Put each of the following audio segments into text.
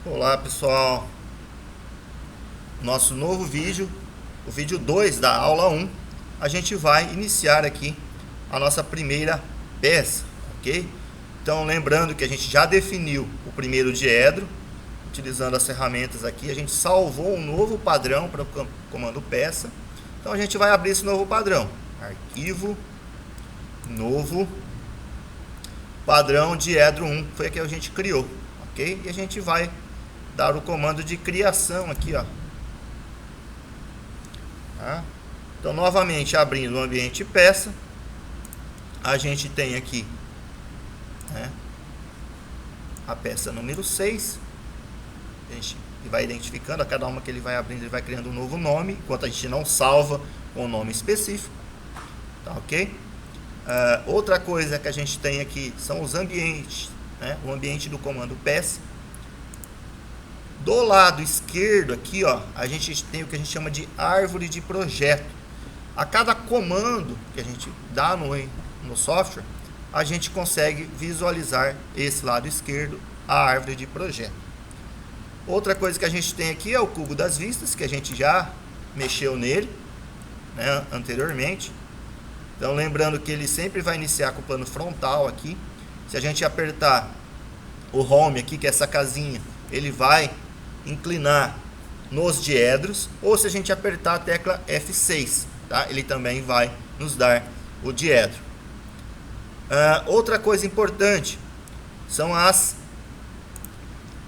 Olá pessoal, nosso novo vídeo, o vídeo 2 da aula 1, a gente vai iniciar aqui a nossa primeira peça, ok? Então lembrando que a gente já definiu o primeiro diedro, utilizando as ferramentas aqui, a gente salvou um novo padrão para o comando peça, então a gente vai abrir esse novo padrão, arquivo, novo, padrão diedro 1, foi o que a gente criou, ok? E a gente vai dar o comando de criação aqui, ó. Tá? Então, novamente, abrindo o ambiente peça, a gente tem aqui, né, a peça número 6. A gente vai identificando, a cada uma que ele vai abrindo, ele vai criando um novo nome, enquanto a gente não salva com o nome específico. Tá, ok? Outra coisa que a gente tem aqui são os ambientes, né? O ambiente do comando peça. Do lado esquerdo aqui, ó, a gente tem o que a gente chama de árvore de projeto. A cada comando que a gente dá no software, a gente consegue visualizar esse lado esquerdo, a árvore de projeto. Outra coisa que a gente tem aqui é o cubo das vistas, que a gente já mexeu nele, né, anteriormente. Então lembrando que ele sempre vai iniciar com o plano frontal aqui. Se a gente apertar o home aqui, que é essa casinha, ele vai inclinar nos diedros, ou se a gente apertar a tecla F6, tá? Ele também vai nos dar o diedro. Outra coisa importante são as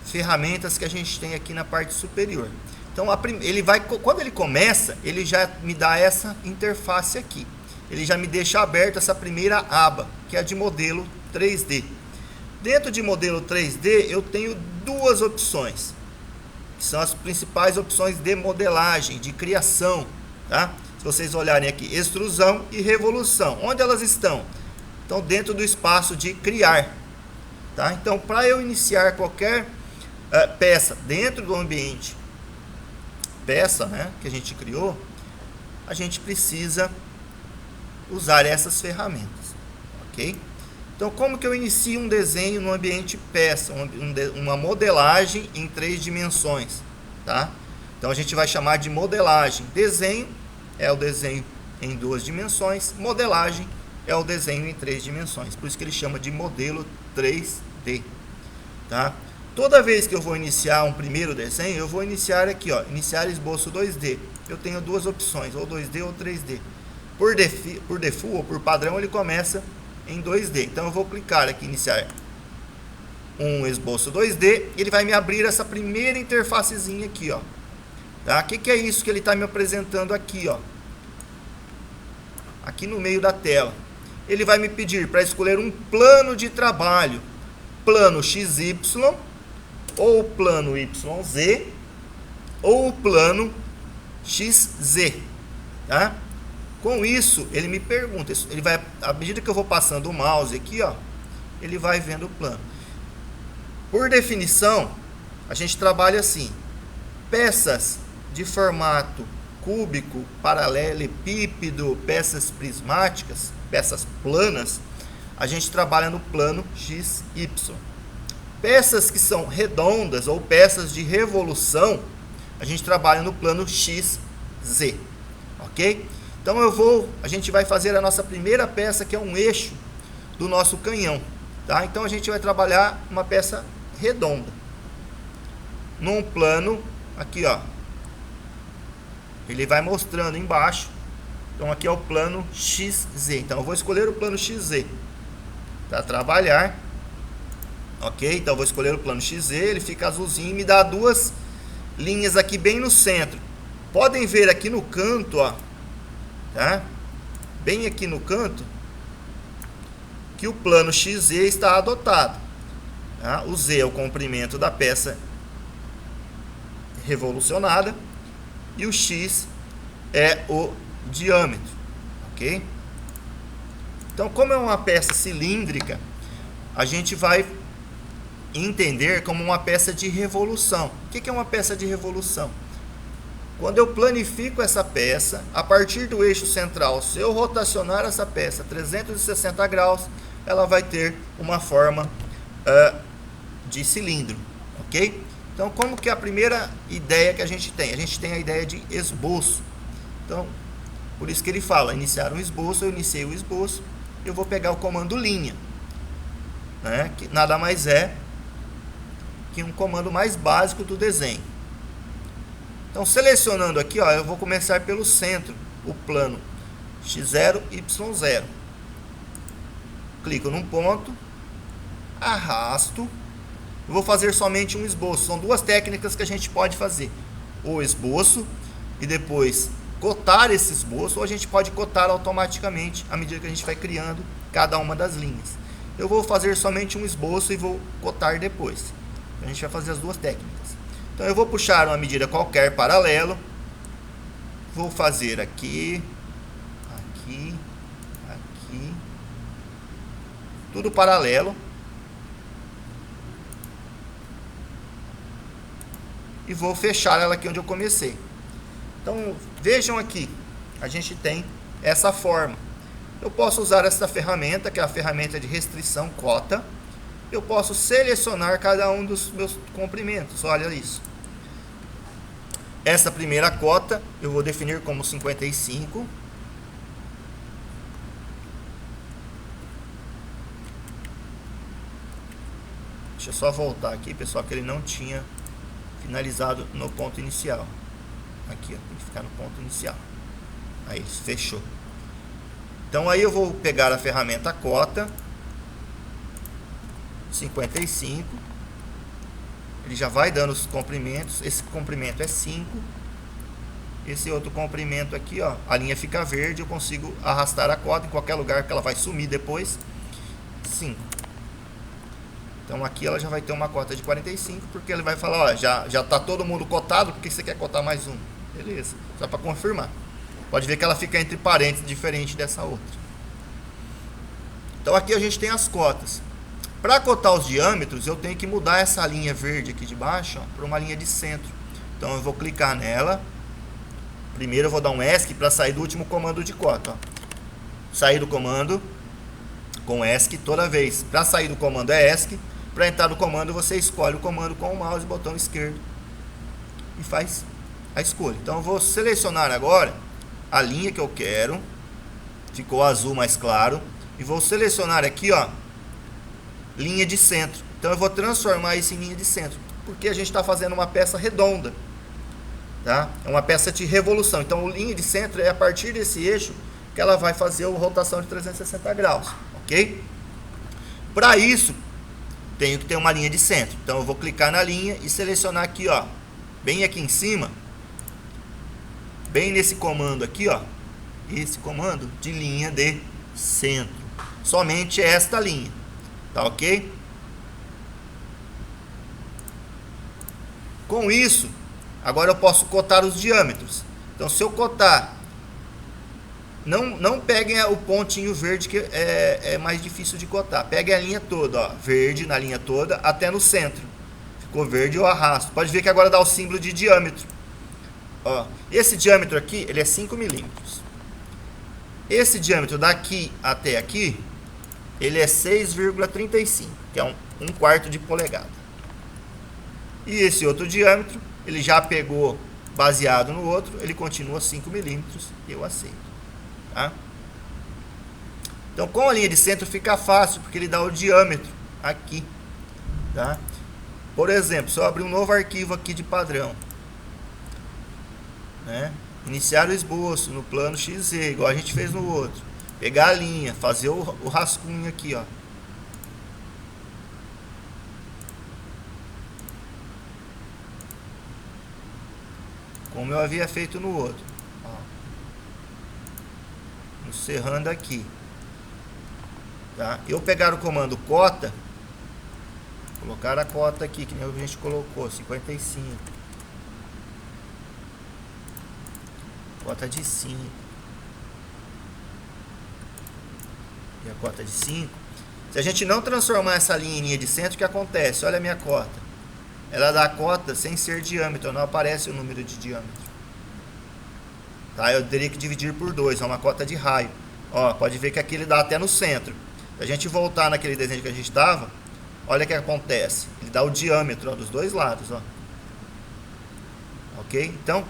ferramentas que a gente tem aqui na parte superior. Então ele vai, quando ele começa, ele já me dá essa interface aqui. Ele já me deixa aberta essa primeira aba, que é a de modelo 3D. Dentro de modelo 3D eu tenho duas opções, que são as principais opções de modelagem, de criação, tá? Se vocês olharem aqui, extrusão e revolução, onde elas estão? Estão dentro do espaço de criar, tá? Então, para eu iniciar qualquer peça dentro do ambiente peça, né, que a gente criou, a gente precisa usar essas ferramentas, ok? Então, como que eu inicio um desenho no ambiente peça, uma modelagem em 3 dimensões, tá? Então, a gente vai chamar de modelagem. Desenho é o desenho em 2 dimensões, modelagem é o desenho em 3 dimensões. Por isso que ele chama de modelo 3D, tá? Toda vez que eu vou iniciar um primeiro desenho, eu vou iniciar aqui, ó, iniciar esboço 2D. Eu tenho duas opções, ou 2D ou 3D. Por default ou por padrão, ele começa em 2D. Então eu vou clicar aqui, iniciar um esboço 2D, ele vai me abrir essa primeira interfacezinha aqui, ó. Tá? O que é isso que ele está me apresentando aqui, ó? Aqui no meio da tela. Ele vai me pedir para escolher um plano de trabalho, plano XY, ou plano YZ, ou plano XZ, tá? Com isso, ele me pergunta, ele vai, à medida que eu vou passando o mouse aqui, ó, ele vai vendo o plano. Por definição, a gente trabalha assim: peças de formato cúbico, paralelepípedo, peças prismáticas, peças planas, a gente trabalha no plano XY. Peças que são redondas ou peças de revolução, a gente trabalha no plano XZ, ok? Então a gente vai fazer a nossa primeira peça, que é um eixo do nosso canhão, tá? Então a gente vai trabalhar uma peça redonda num plano aqui, ó. Ele vai mostrando embaixo. Então aqui é o plano XZ. Então eu vou escolher o plano XZ para trabalhar, ok? Então eu vou escolher o plano XZ. Ele fica azulzinho e me dá duas linhas aqui bem no centro. Podem ver aqui no canto, ó. Tá? Bem aqui no canto, que o plano XZ está adotado, tá? O Z é o comprimento da peça revolucionada e o X é o diâmetro, ok? Então, como é uma peça cilíndrica, a gente vai entender como uma peça de revolução. O que é uma peça de revolução? Quando eu planifico essa peça, a partir do eixo central, se eu rotacionar essa peça 360 graus, ela vai ter uma forma de cilindro, ok? Então, como que é a primeira ideia que a gente tem? A gente tem a ideia de esboço. Então, por isso que ele fala, iniciar um esboço, eu iniciei o esboço, eu vou pegar o comando linha, né? Que nada mais é que um comando mais básico do desenho. Então, selecionando aqui, ó, eu vou começar pelo centro, o plano x0, y0. Clico num ponto, arrasto, eu vou fazer somente um esboço. São duas técnicas que a gente pode fazer: o esboço e depois cotar esse esboço, ou a gente pode cotar automaticamente à medida que a gente vai criando cada uma das linhas. Eu vou fazer somente um esboço e vou cotar depois. A gente vai fazer as duas técnicas. Então eu vou puxar uma medida qualquer paralelo, vou fazer aqui, aqui, aqui, tudo paralelo. E vou fechar ela aqui onde eu comecei. Então, vejam aqui, a gente tem essa forma. Eu posso usar essa ferramenta, que é a ferramenta de restrição cota. Eu posso selecionar cada um dos meus comprimentos, olha isso. Essa primeira cota, eu vou definir como 55. Deixa eu só voltar aqui, pessoal, que ele não tinha finalizado no ponto inicial. Aqui, ó, tem que ficar no ponto inicial. Aí, fechou. Então, aí eu vou pegar a ferramenta cota, 55. Ele já vai dando os comprimentos. Esse comprimento é 5. Esse outro comprimento aqui, ó, a linha fica verde, eu consigo arrastar a cota em qualquer lugar que ela vai sumir depois. 5. Então aqui ela já vai ter uma cota de 45, porque ele vai falar, ó, já está todo mundo cotado, porque você quer cotar mais um? Beleza, só para confirmar. Pode ver que ela fica entre parênteses, diferente dessa outra. Então aqui a gente tem as cotas. Para cotar os diâmetros, eu tenho que mudar essa linha verde aqui de baixo para uma linha de centro. Então eu vou clicar nela. Primeiro eu vou dar um ESC para sair do último comando de cota. Ó. Sair do comando com ESC toda vez. Para sair do comando é ESC. Para entrar no comando, você escolhe o comando com o mouse, botão esquerdo, e faz a escolha. Então eu vou selecionar agora a linha que eu quero. Ficou azul mais claro. E vou selecionar aqui, ó, linha de centro. Então eu vou transformar isso em linha de centro, porque a gente está fazendo uma peça redonda, tá? É uma peça de revolução. Então a linha de centro é a partir desse eixo que ela vai fazer a rotação de 360 graus, ok? Para isso, tenho que ter uma linha de centro. Então eu vou clicar na linha e selecionar aqui, ó, bem aqui em cima, bem nesse comando aqui, ó, esse comando de linha de centro. Somente esta linha. Tá ok? Com isso, agora eu posso cotar os diâmetros. Então, se eu cotar, não peguem o pontinho verde, que é mais difícil de cotar. Peguem a linha toda, ó, verde na linha toda, até no centro. Ficou verde, eu arrasto. Pode ver que agora dá o símbolo de diâmetro. Ó, esse diâmetro aqui, ele é 5 milímetros. Esse diâmetro daqui até aqui, ele é 6,35, que é um quarto de polegada. E esse outro diâmetro, ele já pegou baseado no outro, ele continua 5 milímetros, eu aceito. Tá? Então, com a linha de centro fica fácil, porque ele dá o diâmetro aqui. Tá? Por exemplo, se eu abrir um novo arquivo aqui de padrão, né? Iniciar o esboço no plano XZ, igual a gente fez no outro. Pegar a linha, fazer o rascunho aqui, ó. Como eu havia feito no outro. Ó. Encerrando aqui. Tá? Eu pegar o comando cota, colocar a cota aqui, que nem a gente colocou, 55. Cota de 5. E a cota de 5. Se a gente não transformar essa linha em linha de centro, o que acontece? Olha a minha cota. Ela dá a cota sem ser diâmetro, não aparece o número de diâmetro. Tá? Eu teria que dividir por 2, é uma cota de raio. Ó, pode ver que aqui ele dá até no centro. Se a gente voltar naquele desenho que a gente estava, olha o que acontece. Ele dá o diâmetro, ó, dos dois lados. Ó. ok? Então,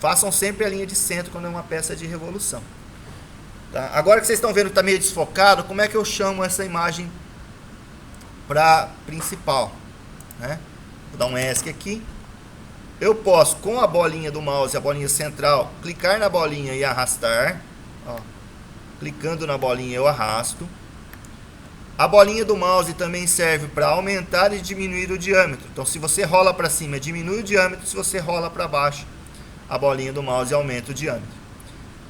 façam sempre a linha de centro quando é uma peça de revolução. Tá? Agora que vocês estão vendo que está meio desfocado, como é que eu chamo essa imagem para principal? Né? Vou dar um ESC aqui. Eu posso, com a bolinha do mouse, a bolinha central, clicar na bolinha e arrastar. Ó. Clicando na bolinha eu arrasto. A bolinha do mouse também serve para aumentar e diminuir o diâmetro. Então, se você rola para cima, diminui o diâmetro. Se você rola para baixo, a bolinha do mouse aumenta o diâmetro.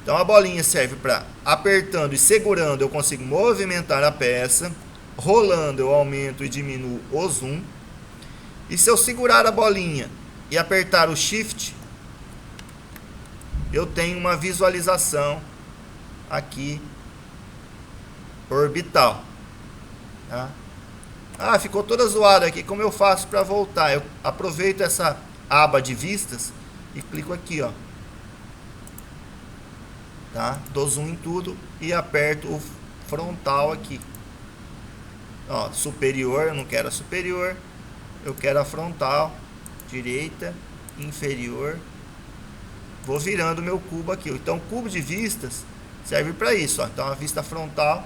Então, a bolinha serve para, apertando e segurando, eu consigo movimentar a peça. Rolando, eu aumento e diminuo o zoom. E se eu segurar a bolinha e apertar o Shift, eu tenho uma visualização aqui orbital. Tá? Ah, ficou toda zoada aqui. Como eu faço para voltar? Eu aproveito essa aba de vistas e clico aqui, ó. Tá? Dou zoom em tudo e aperto o frontal aqui. Ó, superior, eu não quero a superior. Eu quero a frontal, direita, inferior. Vou virando o meu cubo aqui. Então, o cubo de vistas serve para isso, ó. Então, a vista frontal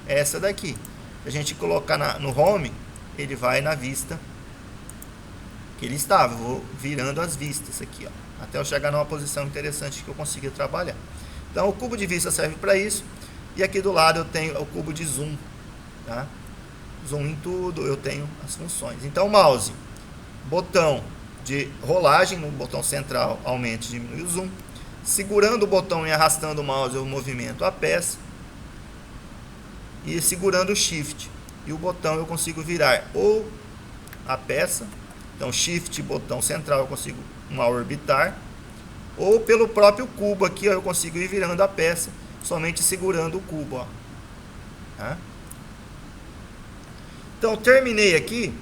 é essa daqui. Se a gente colocar no home, ele vai na vista que ele estava. Eu vou virando as vistas aqui, ó, até eu chegar numa posição interessante que eu consiga trabalhar. Então, o cubo de vista serve para isso. E aqui do lado eu tenho o cubo de zoom, tá? Zoom em tudo, eu tenho as funções. Então, o mouse, botão de rolagem no botão central, aumenta e diminui o zoom. Segurando o botão e arrastando o mouse, eu movimento a peça. E segurando o Shift e o botão, eu consigo virar ou a peça. Então, Shift, botão central, eu consigo orbitar. Ou pelo próprio cubo aqui, ó, eu consigo ir virando a peça, somente segurando o cubo, ó. Tá? Então, terminei aqui.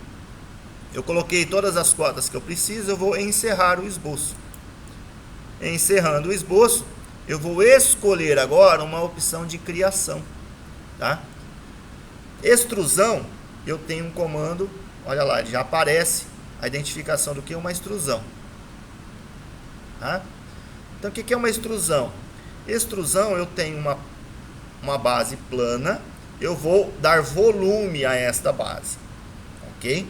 Eu coloquei todas as cotas que eu preciso. Eu vou encerrar o esboço. Encerrando o esboço, eu vou escolher agora uma opção de criação. Tá? Extrusão, eu tenho um comando. Olha lá, já aparece a identificação do que é uma extrusão. Tá? Então, o que é uma extrusão? Extrusão, eu tenho uma base plana. Eu vou dar volume a esta base, ok?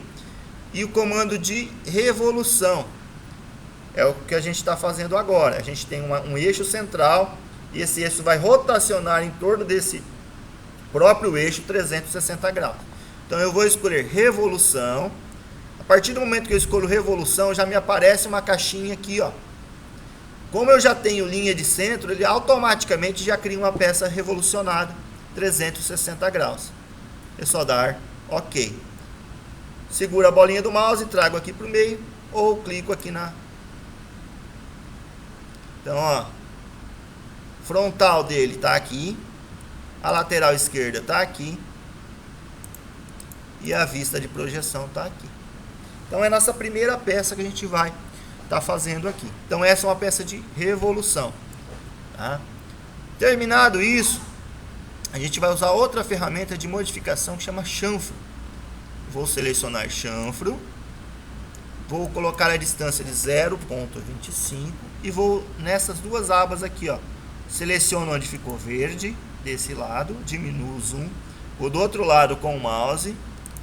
E o comando de revolução é o que a gente está fazendo agora. A gente tem um eixo central e esse eixo vai rotacionar em torno desse próprio eixo 360 graus. Então eu vou escolher revolução. A partir do momento que eu escolho revolução, já me aparece uma caixinha aqui, ó. Como eu já tenho linha de centro, ele automaticamente já cria uma peça revolucionada 360 graus. É só dar OK. Seguro a bolinha do mouse e trago aqui para o meio, ou clico aqui na... Então, ó, frontal dele está aqui, a lateral esquerda está aqui e a vista de projeção está aqui. Então, é a nossa primeira peça que a gente vai estar fazendo aqui. Então, essa é uma peça de revolução. Tá? Terminado isso, a gente vai usar outra ferramenta de modificação que chama chanfro. Vou selecionar chanfro, vou colocar a distância de 0,25 e vou nessas duas abas aqui, ó. Seleciono onde ficou verde, desse lado, diminuo o zoom. Vou do outro lado com o mouse,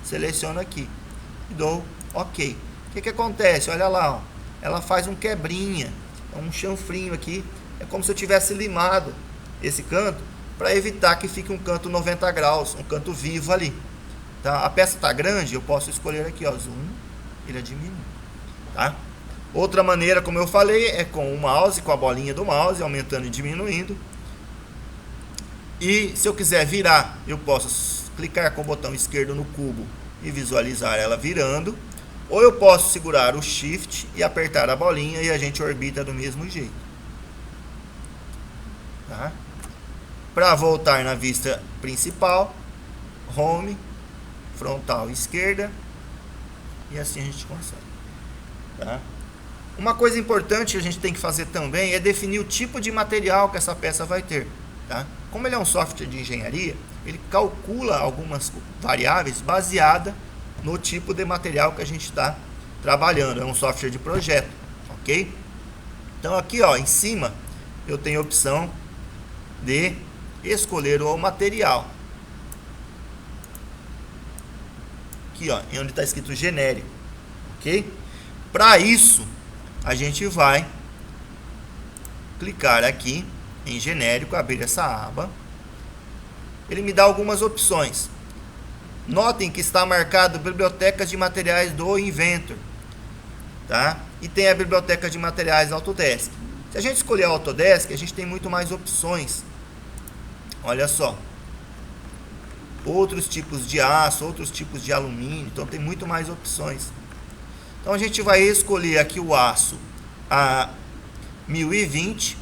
seleciono aqui e dou OK. O que acontece? Olha lá, ó. Ela faz um quebrinha, um chanfrinho aqui. É como se eu tivesse limado esse canto para evitar que fique um canto 90 graus, um canto vivo ali. Tá? A peça está grande, eu posso escolher aqui, ó, zoom, ele diminui. Tá? Outra maneira, como eu falei, é com o mouse, com a bolinha do mouse, aumentando e diminuindo. E se eu quiser virar, eu posso clicar com o botão esquerdo no cubo e visualizar ela virando. Ou eu posso segurar o Shift e apertar a bolinha e a gente orbita do mesmo jeito. Tá? Para voltar na vista principal, Home, frontal esquerda, e assim a gente consegue. Tá? Uma coisa importante que a gente tem que fazer também é definir o tipo de material que essa peça vai ter. Tá? Como ele é um software de engenharia, ele calcula algumas variáveis baseada no tipo de material que a gente está trabalhando. É um software de projeto, ok? Então aqui, ó, em cima eu tenho a opção de escolher o material. Aqui, ó, onde está escrito genérico, ok? Para isso, a gente vai clicar aqui em genérico, abrir essa aba. Ele me dá algumas opções. Notem que está marcado bibliotecas de materiais do Inventor, tá? E tem a biblioteca de materiais Autodesk. Se a gente escolher a Autodesk, a gente tem muito mais opções. Olha só. Outros tipos de aço, outros tipos de alumínio, então tem muito mais opções. Então a gente vai escolher aqui o aço a 1020,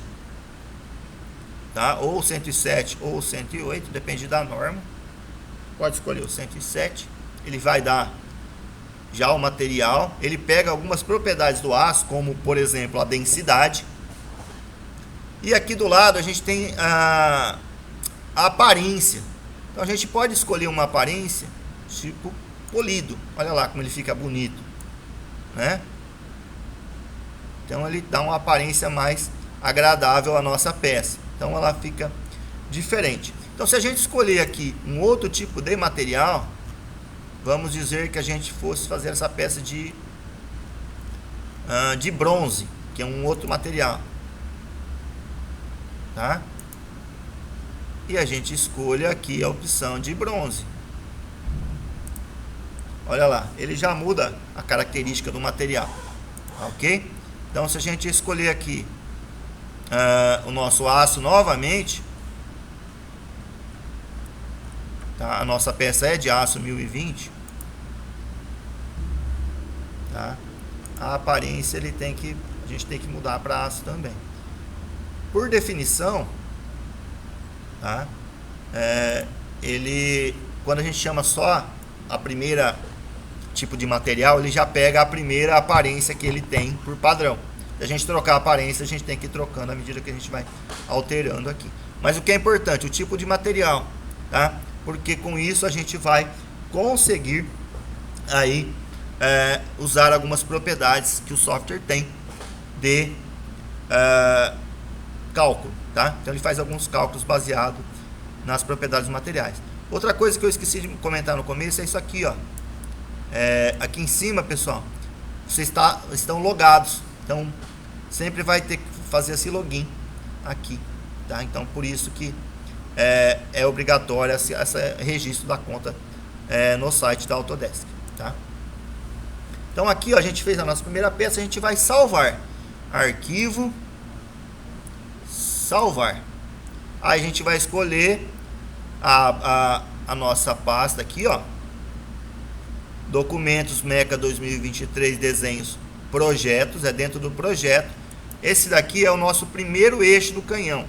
tá? Ou 107 ou 108, depende da norma. Pode escolher o 107, ele vai dar já o material. Ele pega algumas propriedades do aço, como por exemplo a densidade. E aqui do lado a gente tem a aparência. Então a gente pode escolher uma aparência tipo polido. Olha lá como ele fica bonito, né? Então ele dá uma aparência mais agradável à nossa peça. Então ela fica diferente. Então se a gente escolher aqui um outro tipo de material, vamos dizer que a gente fosse fazer essa peça de bronze, que é um outro material, tá? E a gente escolhe aqui a opção de bronze. Olha lá, ele já muda a característica do material, ok? Então se a gente escolher aqui o nosso aço novamente, tá? A nossa peça é de aço 1020, tá? A aparência a gente tem que mudar para aço também. Por definição, tá? Quando a gente chama só a primeira tipo de material, ele já pega a primeira aparência que ele tem por padrão. Se a gente trocar a aparência, a gente tem que ir trocando à medida que a gente vai alterando aqui. Mas o que é importante, o tipo de material, tá? Porque com isso a gente vai conseguir aí usar algumas propriedades que o software tem de cálculo, tá? Então ele faz alguns cálculos baseados nas propriedades dos materiais. Outra coisa que eu esqueci de comentar no começo é isso aqui, ó. Aqui em cima, pessoal, vocês estão logados. Então sempre vai ter que fazer esse login aqui, tá? Então por isso que é obrigatório esse registro da conta no site da Autodesk, tá? Então aqui, ó, a gente fez a nossa primeira peça, a gente vai salvar. Arquivo, salvar. Aí a gente vai escolher a nossa pasta aqui, ó. Documentos Meca 2023 desenhos projetos, é dentro do projeto. Esse daqui é o nosso primeiro eixo do canhão.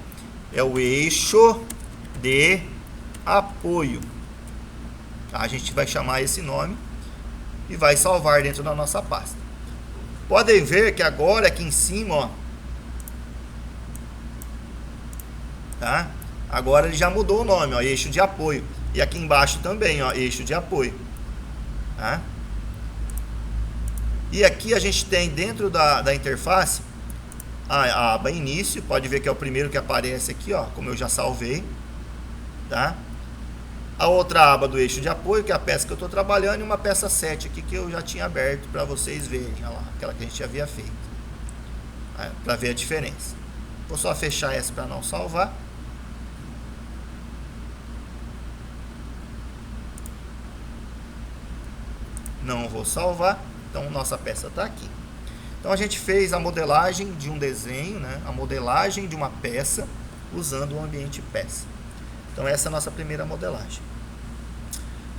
É o eixo de apoio. Tá? A gente vai chamar esse nome e vai salvar dentro da nossa pasta. Podem ver que agora aqui em cima, ó, tá? Agora ele já mudou o nome, ó, eixo de apoio. E aqui embaixo também, ó, eixo de apoio. Tá? E aqui a gente tem dentro da interface a aba início. Pode ver que é o primeiro que aparece aqui, ó, como eu já salvei, tá? A outra aba do eixo de apoio, que é a peça que eu estou trabalhando, e uma peça 7 aqui que eu já tinha aberto para vocês verem, olha lá, aquela que a gente havia feito, para ver a diferença. Vou só fechar essa para não salvar. Não vou salvar. Então nossa peça está aqui. Então a gente fez a modelagem de um desenho, né? A modelagem de uma peça usando o ambiente peça. Então essa é a nossa primeira modelagem.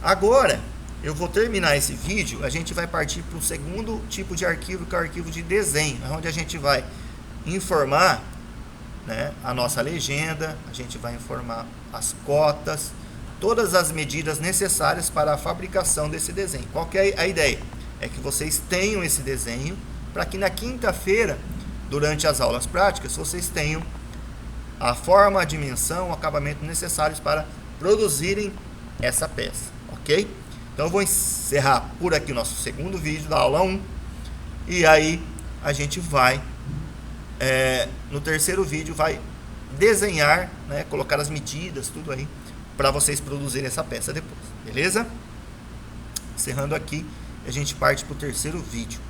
Agora eu vou terminar esse vídeo. A gente vai partir para o segundo tipo de arquivo, que é o arquivo de desenho, onde a gente vai informar, né, a nossa legenda, a gente vai informar as cotas, todas as medidas necessárias para a fabricação desse desenho. Qual que é a ideia? É que vocês tenham esse desenho para que na quinta-feira, durante as aulas práticas, vocês tenham a forma, a dimensão, o acabamento necessários para produzirem essa peça, ok? Então eu vou encerrar por aqui o nosso segundo vídeo da aula 1 e aí a gente vai no terceiro vídeo vai desenhar, né, colocar as medidas, tudo aí, para vocês produzirem essa peça depois, beleza? Encerrando aqui, a gente parte para o terceiro vídeo.